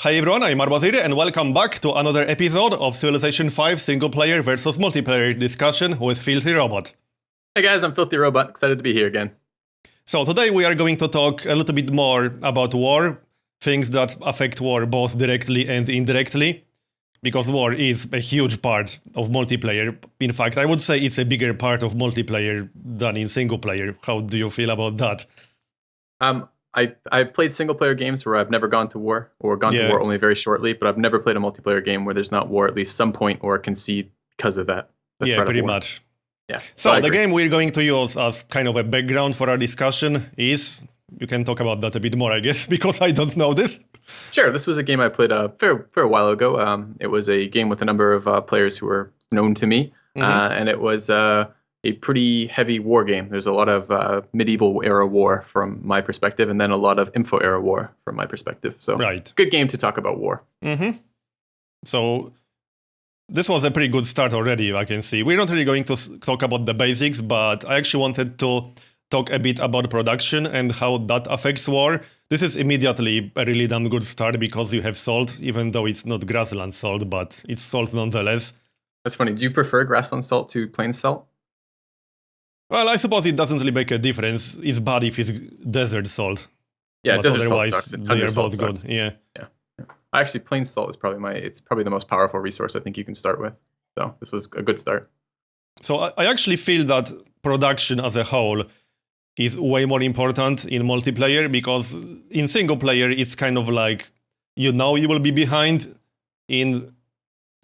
Hi everyone, I'm Marbozir and welcome back to another episode of Civilization 5 single player versus multiplayer discussion with FilthyRobot. Hey guys, I'm FilthyRobot, excited to be here again. So today we are going to talk a little bit more about war, things that affect war both directly and indirectly, because war is a huge part of multiplayer. In fact, I would say it's a bigger part of multiplayer than in single player. How do you feel about that? I've played single player games where I've never gone to war or gone to war only very shortly, but I've never played a multiplayer game where there's not war at least some point or concede because of that. Yeah, pretty much. Yeah. So the game we're going to use as kind of a background for our discussion is, you can talk about that a bit more, I guess, because I don't know this. Sure. This was a game I played fair while ago. It was a game with a number of players who were known to me, and it was a pretty heavy war game. There's a lot of medieval era war from my perspective, and then a lot of info era war from my perspective. So, good game to talk about war. So, this was a pretty good start already, I can see. We're not really going to talk about the basics, but I actually wanted to talk a bit about production and how that affects war. This is immediately a really damn good start because you have salt, even though it's not grassland salt, but it's salt nonetheless. That's funny. Do you prefer grassland salt to plain salt? Well, I suppose it doesn't really make a difference. It's bad if it's desert salt. Yeah, but desert otherwise, salt sucks. they are both good. Yeah. Actually, plain salt is probably the most powerful resource I think you can start with. So this was a good start. So I actually feel that production as a whole is way more important in multiplayer, because in single player it's kind of like, you will be behind in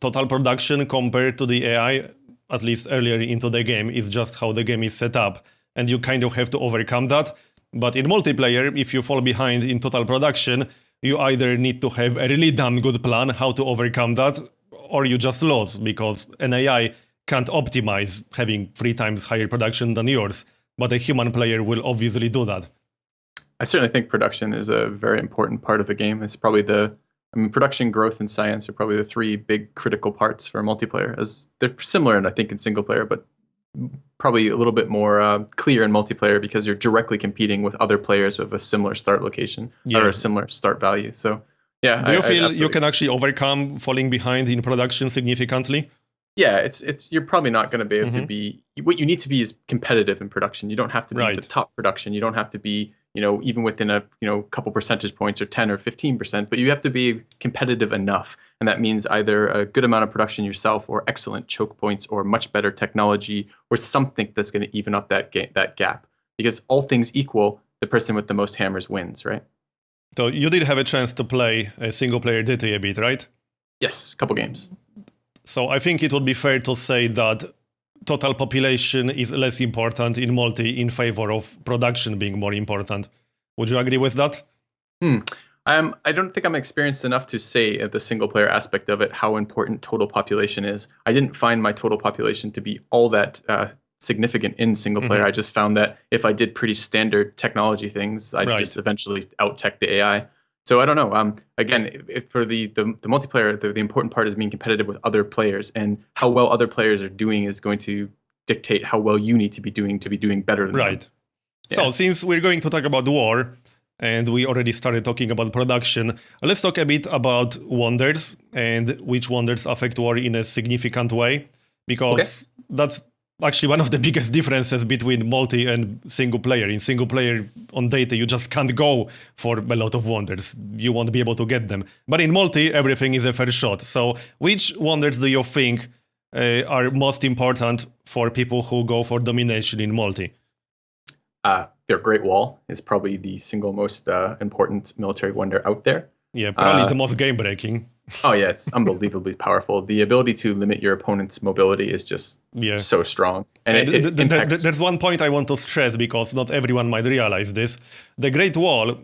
total production compared to the AI. At least earlier into the game, is just how the game is set up, and you kind of have to overcome that. But in multiplayer, if you fall behind in total production, you either need to have a really damn good plan how to overcome that, or you just lose, because an AI can't optimize having 3 times higher production than yours, but a human player will obviously do that. I certainly think production is a very important part of the game. It's probably production, growth, and science are probably the 3 big critical parts for multiplayer. As they're similar, I think, in single player, but probably a little bit more clear in multiplayer because you're directly competing with other players of a similar start location or a similar start value. So, yeah. Do you feel you can actually overcome falling behind in production significantly? Yeah, you're probably not going to be able to be. What you need to be is competitive in production. You don't have to be the top production. You don't have to be, even within a couple percentage points or 10 or 15%, but you have to be competitive enough. And that means either a good amount of production yourself, or excellent choke points, or much better technology, or something that's going to even up that gap. Because all things equal, the person with the most hammers wins, right? So you did have a chance to play a single player DT a bit, right? Yes, a couple games. So I think it would be fair to say that total population is less important in multi in favor of production being more important. Would you agree with that? I don't think I'm experienced enough to say the single player aspect of it, how important total population is. I didn't find my total population to be all that significant in single player. I just found that if I did pretty standard technology things, I'd just eventually out-tech the AI. So I don't know. Again, for the multiplayer, the important part is being competitive with other players, and how well other players are doing is going to dictate how well you need to be doing better than them. Yeah. So since we're going to talk about war, and we already started talking about production, let's talk a bit about wonders and which wonders affect war in a significant way, because that's actually one of the biggest differences between multi and single player. In single player on data, you just can't go for a lot of wonders. You won't be able to get them. But in multi, everything is a fair shot. So which wonders do you think are most important for people who go for domination in multi? Their Great Wall is probably the single most important military wonder out there. Yeah, probably the most game-breaking. Oh yeah, it's unbelievably powerful. The ability to limit your opponent's mobility is just so strong. And there's one point I want to stress, because not everyone might realize this. The Great Wall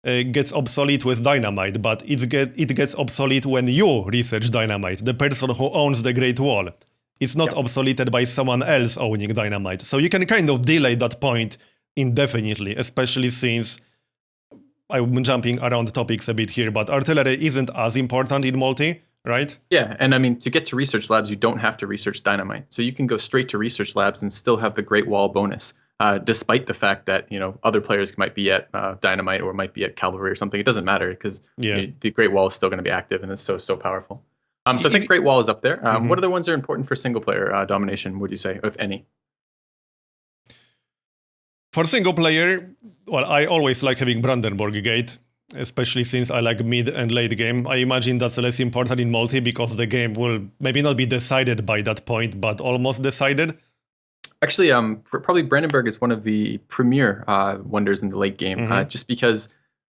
gets obsolete with dynamite, but it gets obsolete when you research dynamite, the person who owns the Great Wall. It's not obsoleted by someone else owning dynamite. So you can kind of delay that point indefinitely, especially since I'm jumping around topics a bit here, but artillery isn't as important in multi, right? Yeah, and I mean, to get to research labs, you don't have to research dynamite. So you can go straight to research labs and still have the Great Wall bonus. despite the fact that other players might be at dynamite or might be at cavalry or something. It doesn't matter because the Great Wall is still going to be active, and it's so powerful. So I think Great Wall is up there. What other ones are important for single player domination, would you say, if any? For single player, well, I always like having Brandenburg Gate, especially since I like mid and late game. I imagine that's less important in multi because the game will maybe not be decided by that point, but almost decided. Actually, probably Brandenburg is one of the premier wonders in the late game, just because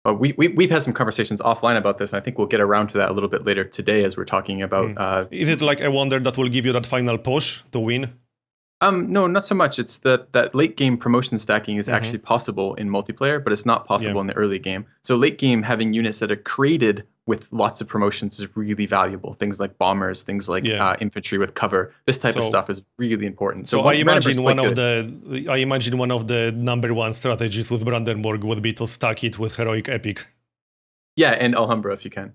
we've had some conversations offline about this, and I think we'll get around to that a little bit later today as we're talking about. Is it like a wonder that will give you that final push to win? No, not so much. It's that late game promotion stacking is actually possible in multiplayer, but it's not possible in the early game. So late game, having units that are created with lots of promotions is really valuable. Things like bombers, things like infantry with cover. This type of stuff is really important. So I imagine one of the number one strategies with Brandenburg would be to stack it with heroic epic. Yeah, and Alhambra if you can.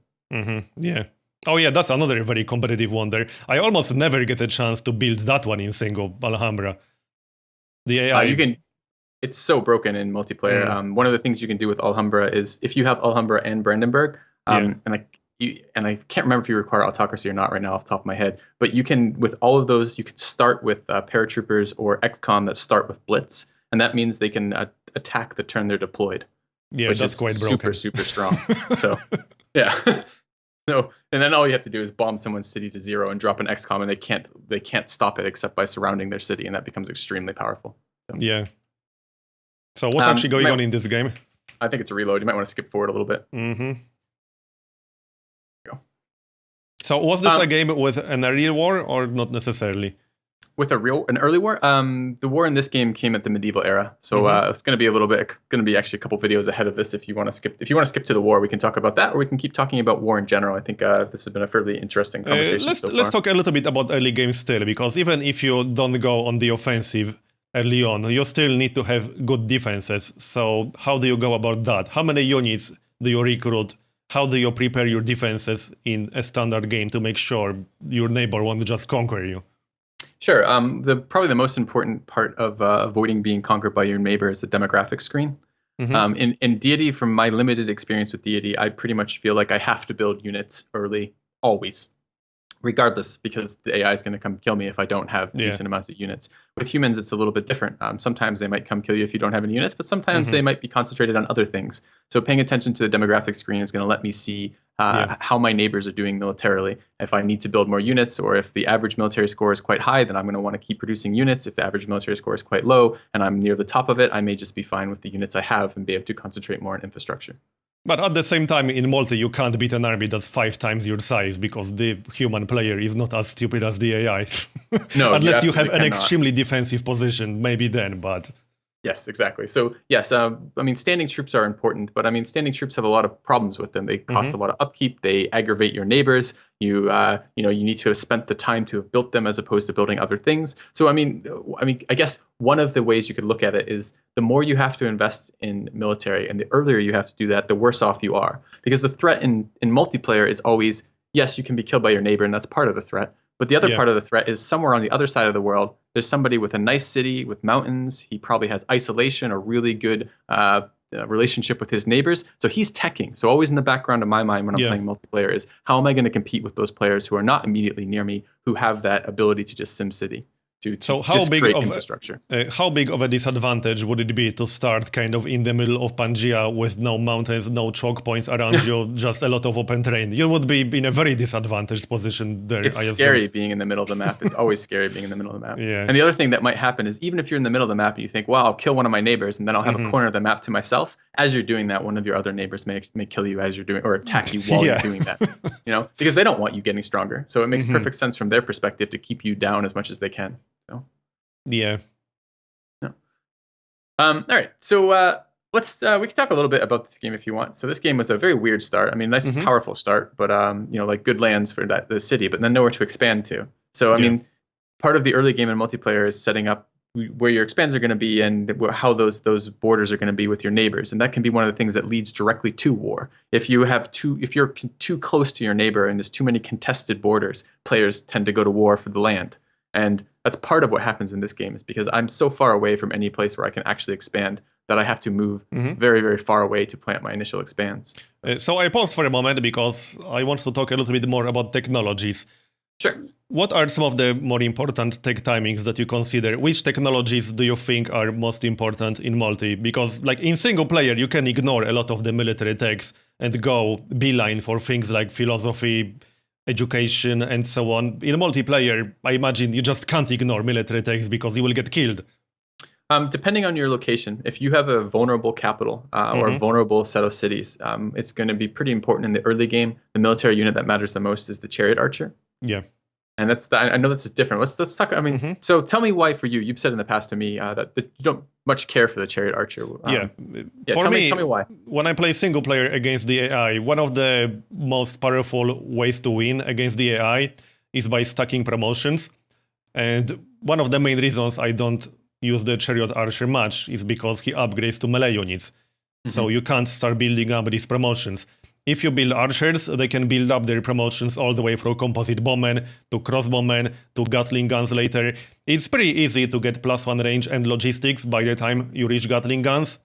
Yeah. Oh yeah, that's another very competitive wonder. I almost never get a chance to build that one in single Alhambra. The AI... it's so broken in multiplayer. One of the things you can do with Alhambra is if you have Alhambra and Brandenburg, and I can't remember if you require autocracy or not right now off the top of my head, but you can, with all of those, you can start with paratroopers or XCOM that start with Blitz, and that means they can attack the turn they're deployed. Yeah, which that's is quite broken. Super strong. So, yeah. No, and then all you have to do is bomb someone's city to 0 and drop an XCOM, and they can't stop it except by surrounding their city, and that becomes extremely powerful. So. Yeah. So what's actually going on in this game? I think it's a reload. You might want to skip forward a little bit. Go. So was this a game with an early war or not necessarily? With an early war, the war in this game came at the medieval era, so it's going to be actually a couple videos ahead of this. If you want to skip to the war, we can talk about that, or we can keep talking about war in general. I think this has been a fairly interesting conversation. Let's talk a little bit about early game still, because even if you don't go on the offensive early on, you still need to have good defenses. So how do you go about that? How many units do you recruit? How do you prepare your defenses in a standard game to make sure your neighbor won't just conquer you? Sure. Probably the most important part of avoiding being conquered by your neighbor is the demographic screen. In Deity, from my limited experience with Deity, I pretty much feel like I have to build units early, always, regardless, because the AI is going to come kill me if I don't have decent amounts of units. With humans, it's a little bit different. Sometimes they might come kill you if you don't have any units, but sometimes they might be concentrated on other things. So paying attention to the demographic screen is going to let me see how my neighbors are doing militarily. If I need to build more units, or if the average military score is quite high, then I'm going to want to keep producing units. If the average military score is quite low and I'm near the top of it, I may just be fine with the units I have and be able to concentrate more on infrastructure. But at the same time, in multi, you can't beat an army that's 5 times your size because the human player is not as stupid as the AI. No, unless you have an extremely defensive position, maybe then, but... Yes, exactly. So yes, I mean, standing troops are important, but I mean, standing troops have a lot of problems with them. They cost a lot of upkeep. They aggravate your neighbors. You need to have spent the time to have built them as opposed to building other things. So I mean, I guess one of the ways you could look at it is the more you have to invest in military and the earlier you have to do that, the worse off you are. Because the threat in multiplayer is always, yes, you can be killed by your neighbor, and that's part of the threat. But the other part of the threat is somewhere on the other side of the world, there's somebody with a nice city with mountains. He probably has isolation, a really good relationship with his neighbors. So he's teching. So always in the background of my mind when I'm playing multiplayer is, how am I going to compete with those players who are not immediately near me, who have that ability to just sim city? So how big infrastructure. How big of a disadvantage would it be to start kind of in the middle of Pangaea with no mountains, no choke points around you, just a lot of open terrain? You would be in a very disadvantaged position there. It's scary being in the middle of the map. It's always scary being in the middle of the map. Yeah. And the other thing that might happen is, even if you're in the middle of the map and you think, wow, I'll kill one of my neighbors and then I'll have a corner of the map to myself, as you're doing that, one of your other neighbors may kill you as you're doing, or attack you while you're doing that. Because they don't want you getting stronger. So it makes perfect sense from their perspective to keep you down as much as they can. So. Yeah. No. All right. So we can talk a little bit about this game if you want. So this game was a very weird start. I mean, nice, powerful start, but like good lands for the city, but then nowhere to expand to. So I mean, part of the early game in multiplayer is setting up where your expands are going to be and how those borders are going to be with your neighbors, and that can be one of the things that leads directly to war. If you're too close to your neighbor and there's too many contested borders, players tend to go to war for the land. And that's part of what happens in this game is because I'm so far away from any place where I can actually expand that I have to move very, very far away to plant my initial expands. So I paused for a moment because I want to talk a little bit more about technologies. Sure. What are some of the more important tech timings that you consider? Which technologies do you think are most important in multi? Because like in single player, you can ignore a lot of the military techs and go beeline for things like philosophy, education, and so on. In multiplayer, I imagine you just can't ignore military techs because you will get killed. Depending on your location, if you have a vulnerable capital or a vulnerable set of cities, it's going to be pretty important in the early game. The military unit that matters the most is the chariot archer. Yeah. And I know this is different. Let's talk. I mean, so tell me why for you. You've said in the past to me that you don't much care for the chariot archer. Yeah. For tell me, me why. When I play single player against the AI, one of the most powerful ways to win against the AI is by stacking promotions. And one of the main reasons I don't use the chariot archer much is because he upgrades to melee units. So you can't start building up these promotions. If you build archers, they can build up their promotions all the way from composite bombmen to crossbowmen to Gatling guns later. It's pretty easy to get +1 range and logistics by the time you reach Gatling guns.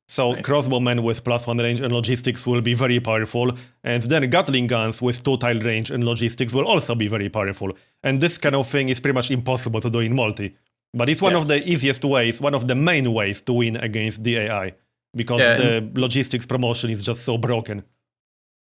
So Nice. crossbowmen with +1 range and logistics will be very powerful. And then Gatling guns with 2-tile range and logistics will also be very powerful. And this kind of thing is pretty much impossible to do in multi. But it's one of the easiest ways, one of the main ways to win against the AI. Because the logistics promotion is just so broken.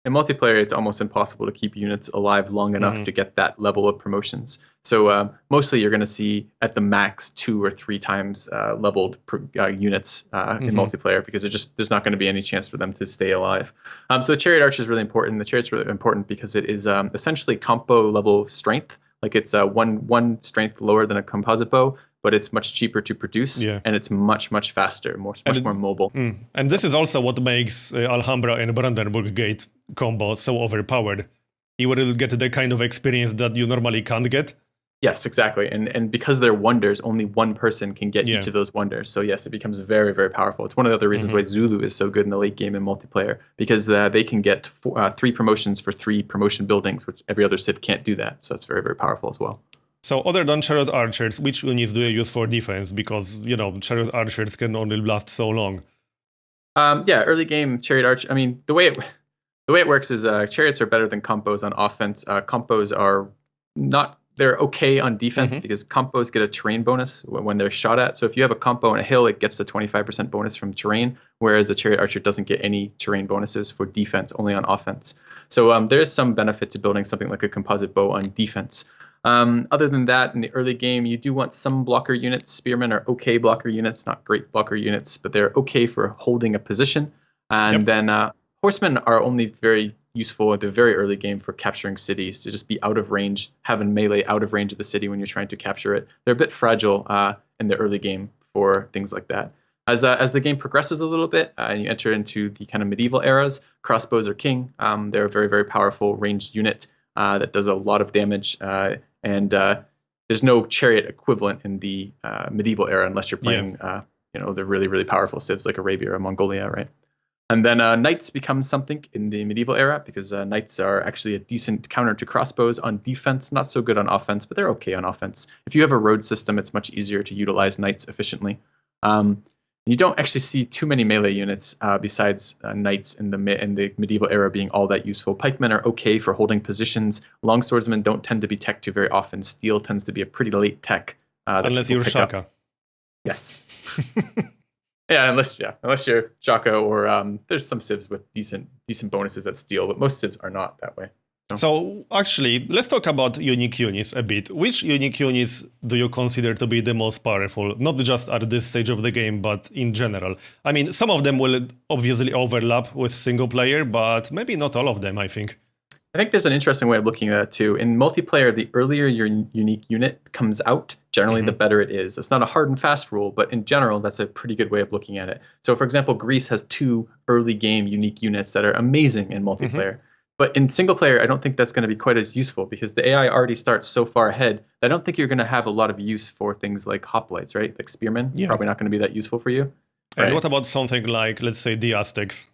In multiplayer, it's almost impossible to keep units alive long enough to get that level of promotions. So mostly you're going to see at the max 2 or 3 times leveled units in multiplayer because there's not going to be any chance for them to stay alive. So the chariot archer is really important. The chariot's really important because it is essentially compo level strength. Like it's one strength lower than a composite bow, but it's much cheaper to produce, and it's much faster, much more mobile. And this is also what makes Alhambra and Brandenburg Gate combo so overpowered. You will get the kind of experience that you normally can't get. Yes, exactly. And because they're wonders, only one person can get each of those wonders. So yes, it becomes very, very powerful. It's one of the other reasons why Zulu is so good in the late game in multiplayer, because they can get 3 promotions for 3 promotion buildings, which every other Civ can't do that. So that's very, very powerful as well. So other than chariot archers, which units do you use for defense? Because, chariot archers can only last so long. Early game chariot archer. I mean, the way it works is chariots are better than compos on offense. Compos are not, they're okay on defense because compos get a terrain bonus when they're shot at. So if you have a compo on a hill, it gets the 25% bonus from terrain, whereas a chariot archer doesn't get any terrain bonuses for defense, only on offense. So there's some benefit to building something like a composite bow on defense. Other than that, in the early game, you do want some blocker units. Spearmen are okay blocker units, not great blocker units, but they're okay for holding a position. And then horsemen are only very useful at the very early game for capturing cities, to just be out of range, having melee out of range of the city when you're trying to capture it. They're a bit fragile in the early game for things like that. As the game progresses a little bit, and you enter into the kind of medieval eras, crossbows are king. They're a very, very powerful ranged unit that does a lot of damage. And there's no chariot equivalent in the medieval era unless you're playing, the really, really powerful civs like Arabia or Mongolia, right? And then knights become something in the medieval era because knights are actually a decent counter to crossbows on defense, not so good on offense, but they're okay on offense. If you have a road system, it's much easier to utilize knights efficiently. You don't actually see too many melee units besides knights in the medieval era being all that useful. Pikemen are okay for holding positions. Longswordsmen don't tend to be tech too very often. Steel tends to be a pretty late tech. Unless you're Shaka. Yes. Unless you're Shaka or there's some civs with decent bonuses at steel, but most civs are not that way. So actually, let's talk about unique units a bit. Which unique units do you consider to be the most powerful? Not just at this stage of the game, but in general. I mean, some of them will obviously overlap with single player, but maybe not all of them, I think. I think there's an interesting way of looking at it too. In multiplayer, the earlier your unique unit comes out, generally the better it is. It's not a hard and fast rule, but in general, that's a pretty good way of looking at it. So for example, Greece has 2 early game unique units that are amazing in multiplayer. But in single player, I don't think that's going to be quite as useful because the AI already starts so far ahead that I don't think you're going to have a lot of use for things like hoplites, right? Like spearmen, probably not going to be that useful for you. And what about something like, let's say, the Aztecs?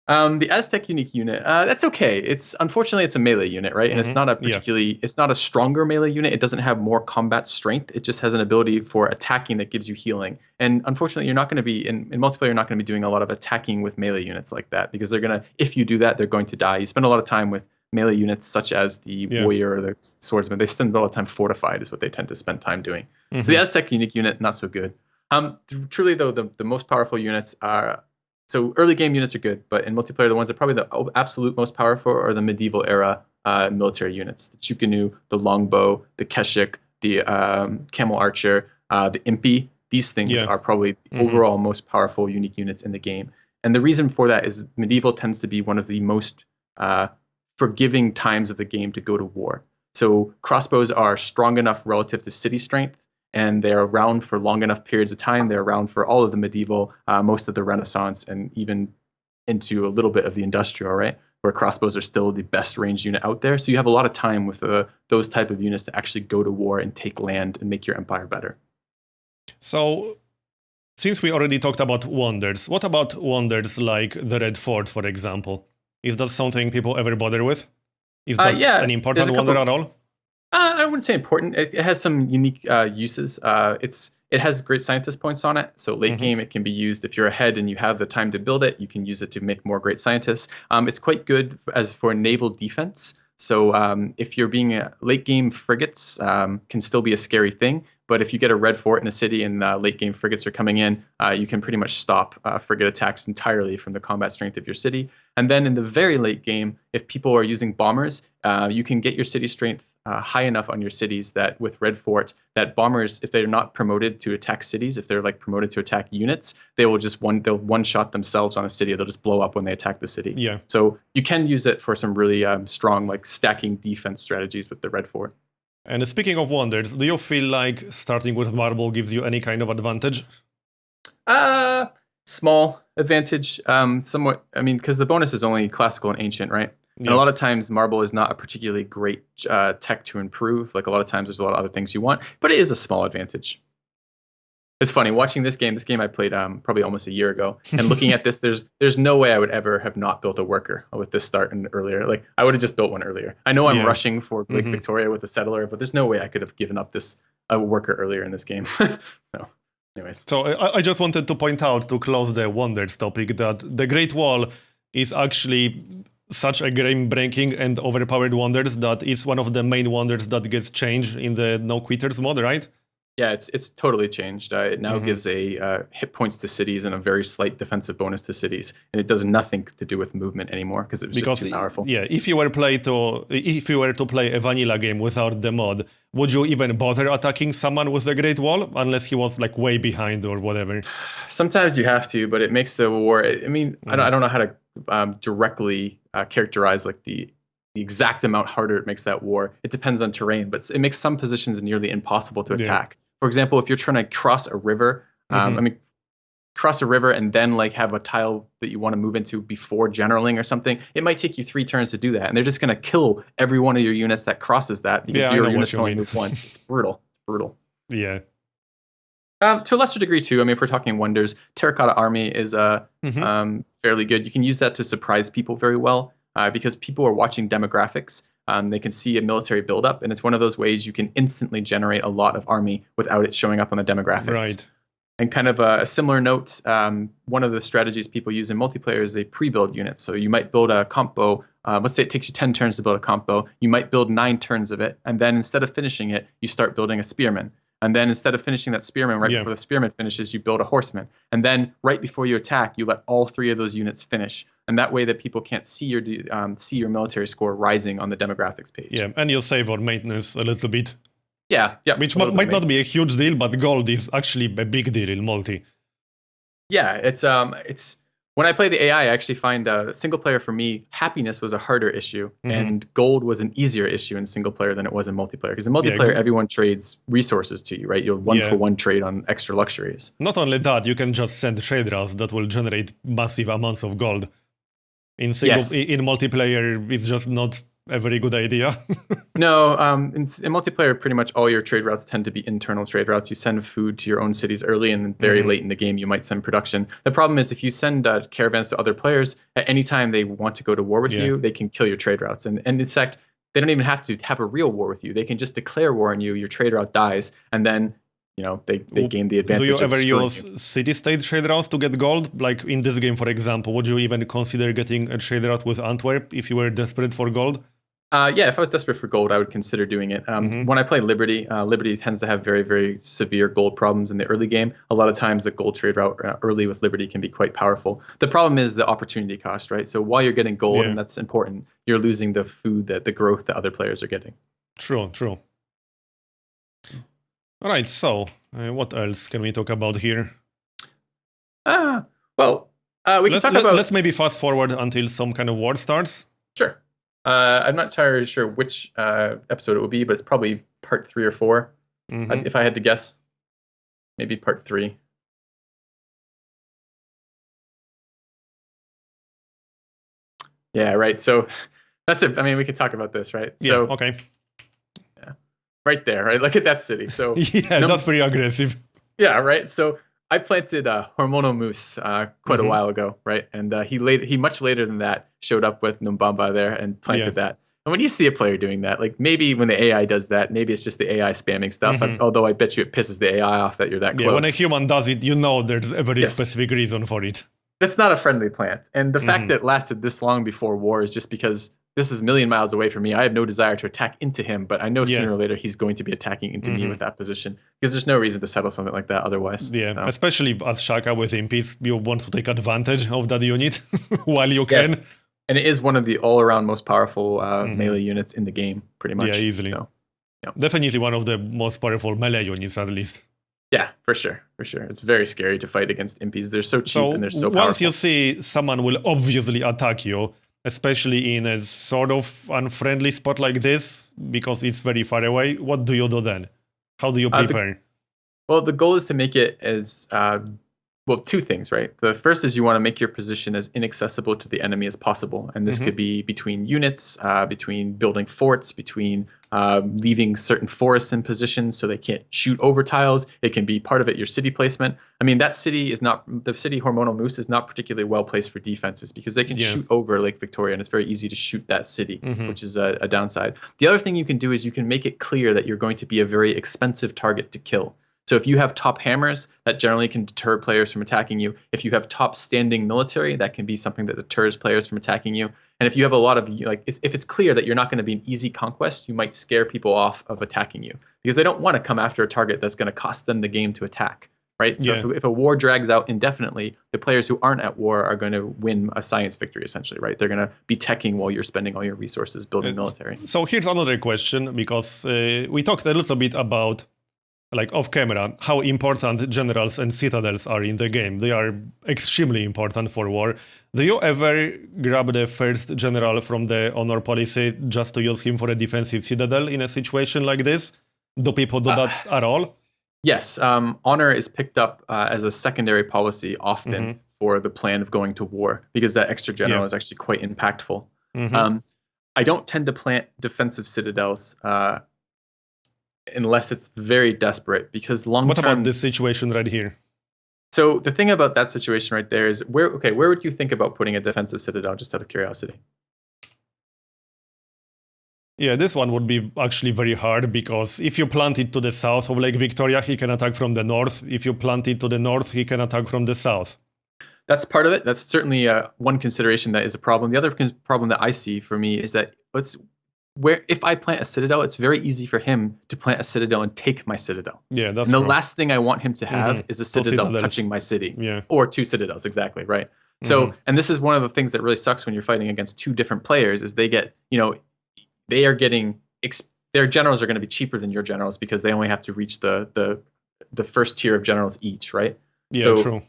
The Aztec unique unit, that's okay. It's unfortunately it's a melee unit, right? And it's not a Yeah. it's not a stronger melee unit. It doesn't have more combat strength. It just has an ability for attacking that gives you healing. And unfortunately, you're not going to be in multiplayer. You're not going to be doing a lot of attacking with melee units like that because they're gonna. If you do that, they're going to die. You spend a lot of time with melee units such as the warrior or the swordsman. They spend a lot of time fortified, is what they tend to spend time doing. So the Aztec unique unit, not so good. Truly though, the most powerful units are. So early game units are good, but in multiplayer, the ones that are probably the absolute most powerful are the medieval era military units: the Chukanu, the longbow, the Keshik, the camel archer, the Impi. These things are probably the overall most powerful unique units in the game. And the reason for that is medieval tends to be one of the most forgiving times of the game to go to war. So crossbows are strong enough relative to city strength, and they're around for long enough periods of time. They're around for all of the medieval, most of the Renaissance, and even into a little bit of the industrial, right? Where crossbows are still the best range unit out there. So you have a lot of time with those type of units to actually go to war and take land and make your empire better. So, since we already talked about wonders, what about wonders like the Red Fort, for example? Is that something people ever bother with? Is that an important wonder at all? I wouldn't say important. It has some unique uses. It has great scientist points on it. So late game, it can be used if you're ahead and you have the time to build it. You can use it to make more great scientists. It's quite good as for naval defense. So if you're being late game, frigates can still be a scary thing. But if you get a red fort in a city and late game frigates are coming in, you can pretty much stop frigate attacks entirely from the combat strength of your city. And then in the very late game, if people are using bombers, you can get your city strength high enough on your cities that with Red Fort, that bombers, if they're not promoted to attack cities, if they're like promoted to attack units, they will just they'll one shot themselves on a city. They'll just blow up when they attack the city. Yeah. So you can use it for some really strong like stacking defense strategies with the Red Fort. And speaking of wonders, do you feel like starting with marble gives you any kind of advantage? Small advantage, somewhat. I mean, because the bonus is only classical and ancient, right? And a lot of times marble is not a particularly great tech to improve. Like a lot of times there's a lot of other things you want, but it is a small advantage. It's funny watching this game I played probably almost a year ago, and looking at this, there's no way I would ever have not built a worker with this start and earlier. Like I would have just built one earlier. I know I'm rushing for Lake Victoria with a settler, but there's no way I could have given up this worker earlier in this game. So anyways. So I just wanted to point out, to close the wonders topic, that the Great Wall is actually such a game-breaking and overpowered wonders that it's one of the main wonders that gets changed in the No Quitters mod, right? Yeah, it's totally changed. It now gives a hit points to cities and a very slight defensive bonus to cities, and it does nothing to do with movement anymore because it was just too powerful. Yeah, if you were to play a vanilla game without the mod, would you even bother attacking someone with the Great Wall unless he was like way behind or whatever? Sometimes you have to, but it makes the war. I mean, I don't know how to directly characterize like the exact amount harder it makes that war. It depends on terrain, but it makes some positions nearly impossible to attack. For example, if you're trying to cross a river, cross a river and then like have a tile that you want to move into before generaling or something, it might take you 3 turns to do that. And they're just going to kill every one of your units that crosses that because your units can only move once. It's brutal. It's brutal. Yeah. To a lesser degree too. I mean, if we're talking wonders, Terracotta Army is fairly good. You can use that to surprise people very well because people are watching demographics. They can see a military buildup, and it's one of those ways you can instantly generate a lot of army without it showing up on the demographics. Right. And kind of a similar note, one of the strategies people use in multiplayer is a pre-build unit. So you might build a combo. Let's say it takes you 10 turns to build a combo. You might build 9 turns of it, and then instead of finishing it, you start building a spearman. And then instead of finishing that spearman before the spearman finishes, you build a horseman. And then right before you attack, you let all 3 of those units finish. And that way that people can't see your military score rising on the demographics page. Yeah, and you'll save on maintenance a little bit. Yeah. Which might not be a huge deal, but gold is actually a big deal in multi. Yeah, it's when I play the AI, I actually find single player for me, happiness was a harder issue, and gold was an easier issue in single player than it was in multiplayer. Because in multiplayer, everyone trades resources to you, right? You'll 1-for-1 trade on extra luxuries. Not only that, you can just send trade routes that will generate massive amounts of gold. In multiplayer, it's just not a very good idea. No, in multiplayer, pretty much all your trade routes tend to be internal trade routes. You send food to your own cities early, and then very late in the game, you might send production. The problem is if you send caravans to other players, at any time they want to go to war with you, they can kill your trade routes. And in fact, they don't even have to have a real war with you. They can just declare war on you, your trade route dies, and then they gain the advantage. Do you of ever screwing use city-state trade routes to get gold? Like in this game, for example, would you even consider getting a trade route with Antwerp if you were desperate for gold? Yeah, if I was desperate for gold, I would consider doing it. When I play Liberty, Liberty tends to have very, very severe gold problems in the early game. A lot of times, a gold trade route early with Liberty can be quite powerful. The problem is the opportunity cost, right? So while you're getting gold, and that's important, you're losing the food, the growth that other players are getting. True. All right, so what else can we talk about here? We can talk about... Let's maybe fast forward until some kind of war starts. Sure. I'm not entirely sure which episode it will be, but it's probably part 3 or 4, if I had to guess. Maybe part 3. Yeah, right. So that's it. I mean, we could talk about this, right? Yeah, so, okay. Yeah, right there, right? Look at that city. So yeah, that's pretty aggressive. Yeah, right. So I planted hormonal moose quite a while ago, right? And he much later than that showed up with Numbamba there and planted that. And when you see a player doing that, like maybe when the AI does that, maybe it's just the AI spamming stuff. Although I bet you it pisses the AI off that you're that close. Yeah, when a human does it, there's a very specific reason for it. That's not a friendly plant. And the fact that it lasted this long before war is just because this is a million miles away from me. I have no desire to attack into him, but I know sooner or later he's going to be attacking into me with that position because there's no reason to settle something like that otherwise. Yeah, especially as Shaka with imps, you want to take advantage of that unit while you can. Yes. And it is one of the all-around most powerful melee units in the game, pretty much. Yeah, easily. So, definitely one of the most powerful melee units, at least. Yeah, for sure. It's very scary to fight against impies. They're so cheap and they're so powerful. Once you see someone will obviously attack you, especially in a sort of unfriendly spot like this, because it's very far away, what do you do then? How do you prepare? The goal is to make it as... two things, right? The first is you want to make your position as inaccessible to the enemy as possible. And this could be between units, between building forts, between leaving certain forests in positions so they can't shoot over tiles. It can be part of it, your city placement. I mean, the city Hormonal Moose is not particularly well placed for defenses because they can shoot over Lake Victoria and it's very easy to shoot that city, which is a downside. The other thing you can do is you can make it clear that you're going to be a very expensive target to kill. So if you have top hammers, that generally can deter players from attacking you. If you have top standing military, that can be something that deters players from attacking you. And if you have a lot of, if it's clear that you're not going to be an easy conquest, you might scare people off of attacking you because they don't want to come after a target that's going to cost them the game to attack, right? So if a war drags out indefinitely, the players who aren't at war are going to win a science victory, essentially, right? They're going to be teching while you're spending all your resources building military. So here's another question, because we talked a little bit about off camera, how important generals and citadels are in the game. They are extremely important for war. Do you ever grab the first general from the honor policy just to use him for a defensive citadel in a situation like this? Do people do that at all? Yes. Honor is picked up as a secondary policy often for the plan of going to war because that extra general is actually quite impactful. I don't tend to plant defensive citadels unless it's very desperate, because long-term... What about this situation right here? So the thing about that situation right there is, where would you think about putting a defensive citadel, just out of curiosity? Yeah, this one would be actually very hard, because if you plant it to the south of Lake Victoria, he can attack from the north. If you plant it to the north, he can attack from the south. That's part of it. That's certainly one consideration that is a problem. The other problem that I see for me is that if I plant a citadel, it's very easy for him to plant a citadel and take my citadel. Yeah, that's and the last thing I want him to have is a citadel touching my city. Yeah. Or 2 citadels, exactly, right? So, and this is one of the things that really sucks when you're fighting against 2 different players, is they get, they are getting, their generals are going to be cheaper than your generals because they only have to reach the first tier of generals each, right? Yeah, true.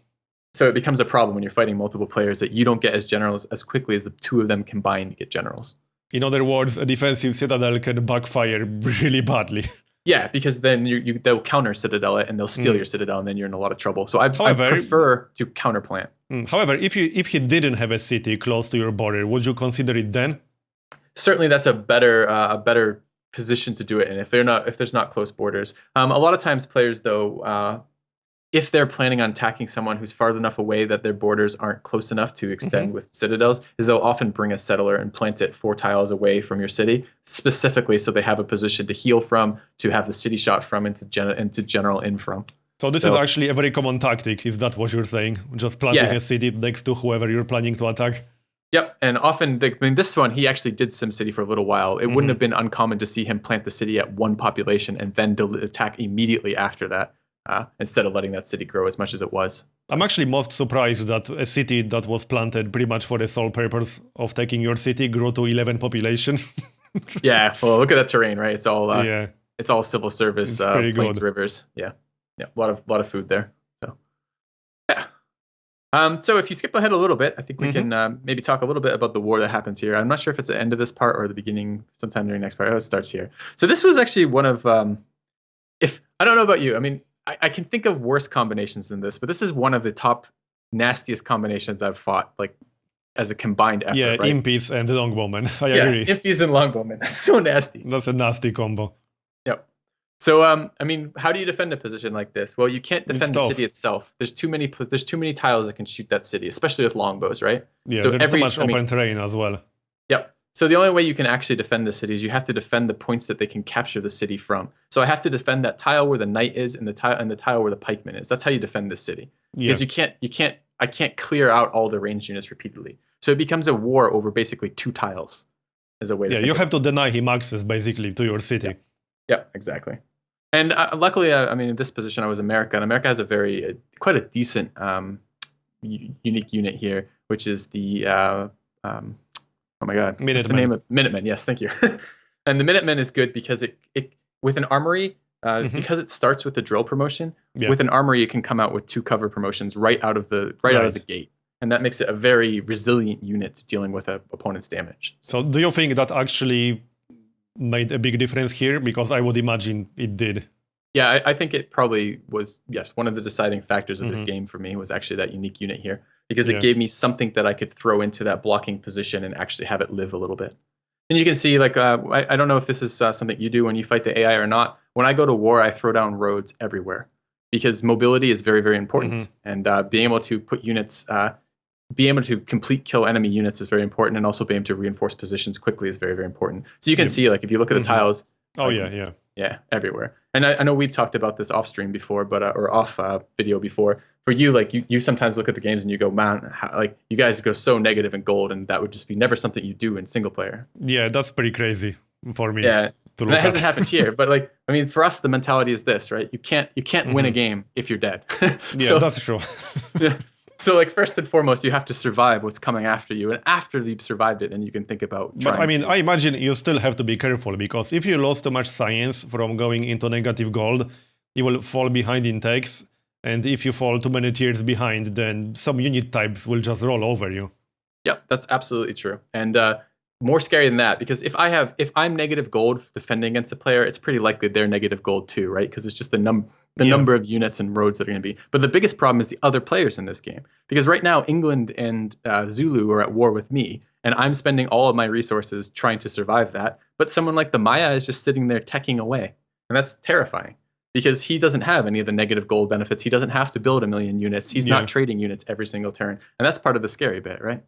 So it becomes a problem when you're fighting multiple players that you don't get as generals as quickly as the 2 of them combined to get generals. In other words, a defensive citadel can backfire really badly. Yeah, because then they'll counter citadel it and they'll steal your citadel, and then you're in a lot of trouble. So I prefer to counterplant. However, if he didn't have a city close to your border, would you consider it then? certainly that's a better position to do it in if there's not close borders. A lot of times players though, if they're planning on attacking someone who's far enough away that their borders aren't close enough to extend with citadels, is they'll often bring a settler and plant it 4 tiles away from your city, specifically so they have a position to heal from, to have the city shot from, and to general in from. So this is actually a very common tactic. Is that what you're saying? Just planting a city next to whoever you're planning to attack? Yep, and often, this one, he actually did SimCity for a little while. It wouldn't have been uncommon to see him plant the city at 1 population and then attack immediately after that. Instead of letting that city grow as much as it was. I'm actually most surprised that a city that was planted pretty much for the sole purpose of taking your city grew to 11 population. Yeah, well, look at that terrain, right? It's all civil service, plains, rivers. Yeah, a lot of food there. So, yeah. So if you skip ahead a little bit, I think we can maybe talk a little bit about the war that happens here. I'm not sure if it's the end of this part or the beginning, sometime during the next part. Oh, it starts here. So this was actually one of, if I don't know about you, I mean, I can think of worse combinations than this, but this is one of the top nastiest combinations I've fought, like as a combined effort. Yeah, right? Impies and Longbowmen. I agree. Impies and Longbowmen. That's so nasty. That's a nasty combo. Yep. So, I mean, how do you defend a position like this? Well, you can't defend the city itself. There's too many tiles that can shoot that city, especially with longbows, right? Yeah, so there's too much open terrain as well. Yep. So the only way you can actually defend the city is you have to defend the points that they can capture the city from. So I have to defend that tile where the knight is and the tile where the pikeman is. That's how you defend the city. Because I can't clear out all the ranged units repeatedly. So it becomes a war over basically 2 tiles as a way to you have to deny him access basically to your city. Yeah, exactly. And luckily, I mean, in this position, I was America, and America has quite a decent unique unit here, which is the oh my God, what's the name of Minutemen? Yes, thank you. And the Minutemen is good because it with an armory, because it starts with the drill promotion. With an armory, it can come out with 2 cover promotions right out of the gate, and that makes it a very resilient unit dealing with an opponent's damage. So, do you think that actually made a big difference here? Because I would imagine it did. Yeah, I think it probably was, yes, one of the deciding factors of this game for me was actually that unique unit here, because it gave me something that I could throw into that blocking position and actually have it live a little bit. And you can see, like, I don't know if this is something you do when you fight the AI or not. When I go to war, I throw down roads everywhere because mobility is very, very important. And being able to put units, being able to complete kill enemy units is very important, and also being able to reinforce positions quickly is very, very important. So you can see, like, if you look at the tiles. Oh, yeah, everywhere. And I know we've talked about this off stream before, but or off video before. For you, like you sometimes look at the games and you go, man, like you guys go so negative in gold, and that would just be never something you do in single player. Yeah, that's pretty crazy for me. Yeah, and that hasn't happened here. But like, I mean, for us, the mentality is this, right? You can't win a game if you're dead. Yeah, that's true. So like first and foremost, you have to survive what's coming after you, and after you've survived it, then you can think about. But I mean, I imagine you still have to be careful, because if you lost too much science from going into negative gold, you will fall behind in techs, and if you fall too many tiers behind, then some unit types will just roll over you. Yeah, that's absolutely true, and more scary than that, because if I'm negative gold defending against a player, it's pretty likely they're negative gold too, right? Because it's just the number of units and roads that are going to be. But the biggest problem is the other players in this game, because right now England and Zulu are at war with me, and I'm spending all of my resources trying to survive that. But someone like the Maya is just sitting there teching away, and that's terrifying, because he doesn't have any of the negative gold benefits. He doesn't have to build 1 million units. He's not trading units every single turn, and that's part of the scary bit, right?